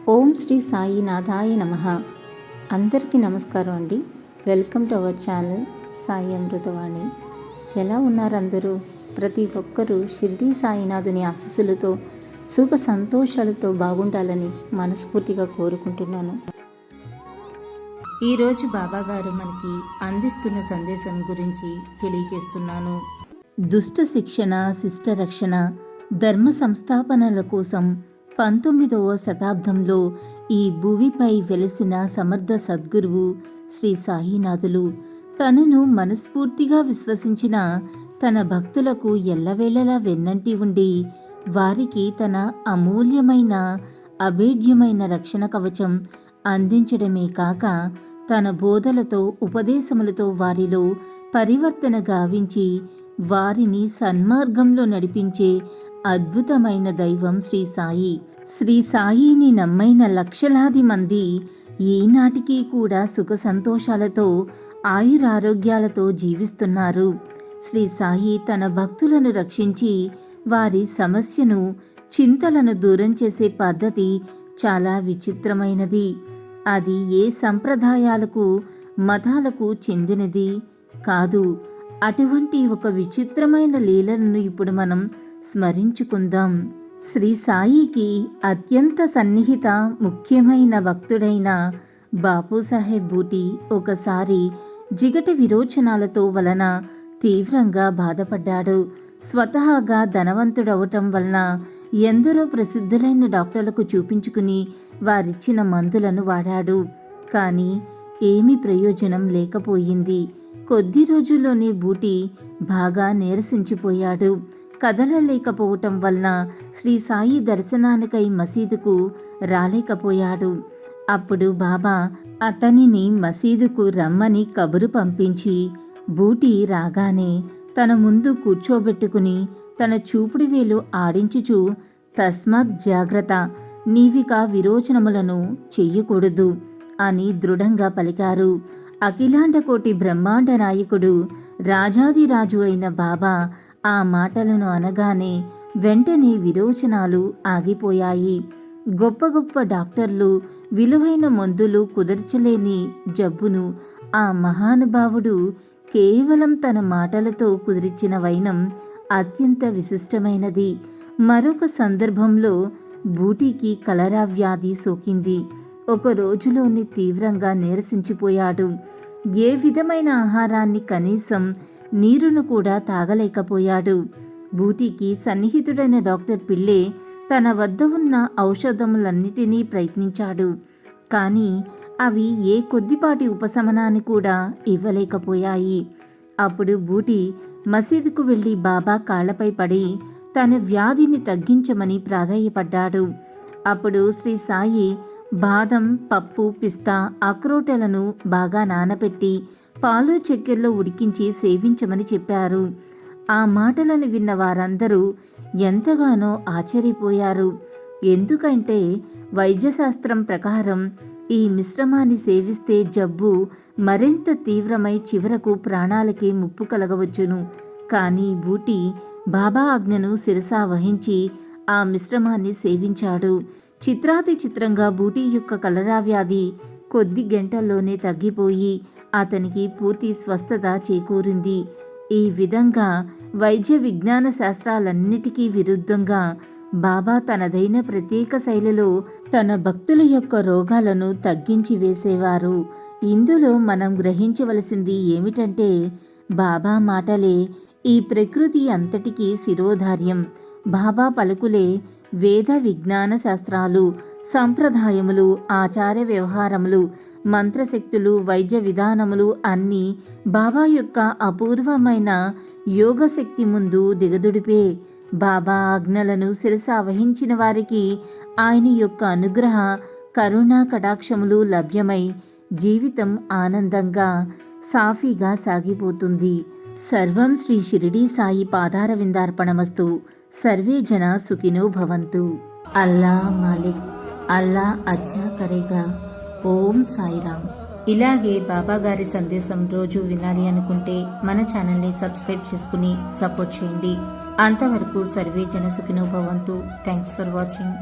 ఓం శ్రీ సాయినాథాయ నమః. అందరికీ నమస్కారం అండి. Welcome to our channel Sai Amruthavani. ఎలా ఉన్నారు అందరూ? ప్రతి ఒక్కరూ షిరిడి సాయినాథుని ఆశీస్సులతో సుఖ సంతోషాలతో బాగుండాలని మనస్ఫూర్తిగా కోరుకుంటున్నాను. ఈరోజు బాబాగారు మనకి అందిస్తున్న సందేశం గురించి తెలియజేస్తున్నాను. దుష్ట శిక్షణ, శిష్ట రక్షణ, ధర్మ సంస్థాపనల కోసం 19వ శతాబ్దంలో ఈ భూమిపై వెలిసిన సమర్థ సద్గురువు శ్రీ సాయినాథులు తనను మనస్ఫూర్తిగా విశ్వసించిన తన భక్తులకు ఎల్లవేళలా వెన్నంటి ఉండి వారికి తన అమూల్యమైన అభేద్యమైన రక్షణ కవచం అందించడమే కాక తన బోధలతో ఉపదేశములతో వారిలో పరివర్తన గావించి వారిని సన్మార్గంలో నడిపించే అద్భుతమైన దైవం శ్రీ సాయి. శ్రీ సాయిని నమ్మైన లక్షలాది మంది ఈనాటికి కూడా సుఖ సంతోషాలతో ఆయురారోగ్యాలతో జీవిస్తున్నారు. శ్రీ సాయి తన భక్తులను రక్షించి వారి సమస్యను, చింతలను దూరం చేసే పద్ధతి చాలా విచిత్రమైనది. అది ఏ సంప్రదాయాలకు, మతాలకు చెందినది కాదు. అటువంటి ఒక విచిత్రమైన లీలను ఇప్పుడు మనం స్మరించుకుందాం. శ్రీ సాయికి అత్యంత సన్నిహిత ముఖ్యమైన భక్తుడైన బాపూసాహెబ్ బూటి ఒకసారి జిగటి విరోచనాలతో వలన తీవ్రంగా బాధపడ్డాడు. స్వతహాగా ధనవంతుడవటం వలన ఎందరో ప్రసిద్ధులైన డాక్టర్లకు చూపించుకుని వారిచ్చిన మందులను వాడాడు. కానీ ఏమీ ప్రయోజనం లేకపోయింది. కొద్ది రోజుల్లోనే బూటి బాగా నీరసించిపోయాడు. కదలలేకపోవటం వలన శ్రీ సాయి దర్శనానికై మసీదుకు రాలేకపోయాడు. అప్పుడు బాబా అతనిని మసీదుకు రమ్మని కబురు పంపించి బూటి రాగానే తన ముందు కూర్చోబెట్టుకుని తన చూపుడు వేలు ఆడించుచు, తస్మాత్ జాగ్రత్త, నీవిక విరోచనములను చెయ్యకూడదు అని దృఢంగా పలికారు. అఖిలాండకోటి బ్రహ్మాండ నాయకుడు, రాజాదిరాజు అయిన బాబా ఆ మాటలను అనగానే వెంటనే విరోచనాలు ఆగిపోయాయి. గొప్ప గొప్ప డాక్టర్లు విలువైన మందులు కుదర్చలేని జబ్బును ఆ మహానుభావుడు కేవలం తన మాటలతో కుదిర్చిన వైనం అత్యంత విశిష్టమైనది. మరొక సందర్భంలో బూటికి కలరా వ్యాధి సోకింది. ఒక రోజులోనే తీవ్రంగా నీరసించిపోయాడు. ఏ విధమైన ఆహారాన్ని, కనీసం నీరును కూడా తాగలేకపోయాడు. బూటికి సన్నిహితుడైన డాక్టర్ పిల్లే తన వద్ద ఉన్న ఔషధములన్నిటినీ ప్రయత్నించాడు. కానీ అవి ఏ కొద్దిపాటి ఉపశమనాన్ని కూడా ఇవ్వలేకపోయాయి. అప్పుడు బూటి మసీదుకు వెళ్ళి బాబా కాళ్లపై పడి తన వ్యాధిని తగ్గించమని ప్రాధేయపడ్డాడు. అప్పుడు శ్రీ సాయి బాదం, పప్పు, పిస్తా, అక్రోటలను బాగా నానబెట్టి పాలు, చక్కెరలో ఉడికించి సేవించమని చెప్పారు. ఆ మాటలను విన్న వారందరూ ఎంతగానో ఆశ్చర్యపోయారు. ఎందుకంటే వైద్యశాస్త్రం ప్రకారం ఈ మిశ్రమాన్ని సేవిస్తే జబ్బు మరింత తీవ్రమై చివరకు ప్రాణాలకే ముప్పు కలగవచ్చును. కానీ బూటి బాబా ఆజ్ఞను శిరసా వహించి ఆ మిశ్రమాన్ని సేవించాడు. చిత్రాతి చిత్రంగా బూటి యొక్క కలరా వ్యాధి కొద్ది గంటల్లోనే తగ్గిపోయి అతనికి పూర్తి స్వస్థత చేకూరింది. ఈ విధంగా వైద్య విజ్ఞాన శాస్త్రాలన్నిటికీ విరుద్ధంగా బాబా తనదైన ప్రత్యేక శైలిలో తన భక్తుల యొక్క రోగాలను తగ్గించి వేసేవారు. ఇందులో మనం గ్రహించవలసింది ఏమిటంటే బాబా మాటలే ఈ ప్రకృతి అంతటికీ శిరోధార్యం. బాబా పలుకులే వేద విజ్ఞాన శాస్త్రాలు, సంప్రదాయములు, ఆచార వ్యవహారములు, మంత్రశక్తులు, వైద్య విధానములు అన్నీ బాబా యొక్క అపూర్వమైన యోగశక్తి ముందు దిగదుడిపే. బాబా ఆజ్ఞలను శిరసా వహించిన వారికి ఆయన యొక్క అనుగ్రహ, కరుణా కటాక్షములు లభ్యమై జీవితం ఆనందంగా, సాఫీగా సాగిపోతుంది. సర్వం శ్రీ షిరిడి సాయి పాదార విందార్పణమస్తు. సర్వే జన సుఖినో భవంతు. అల్లా మాలిక్, అల్లా అచ్చా కరేగా. ఓం సాయిరామ్. ఇలాగే బాబాగారి సందేశం రోజు వినాలి అనుకుంటే మన ఛానల్ని సబ్స్క్రైబ్ చేసుకుని సపోర్ట్ చేయండి. అంతవరకు సర్వే జన సుఖినో భవంతు. Thanks for watching.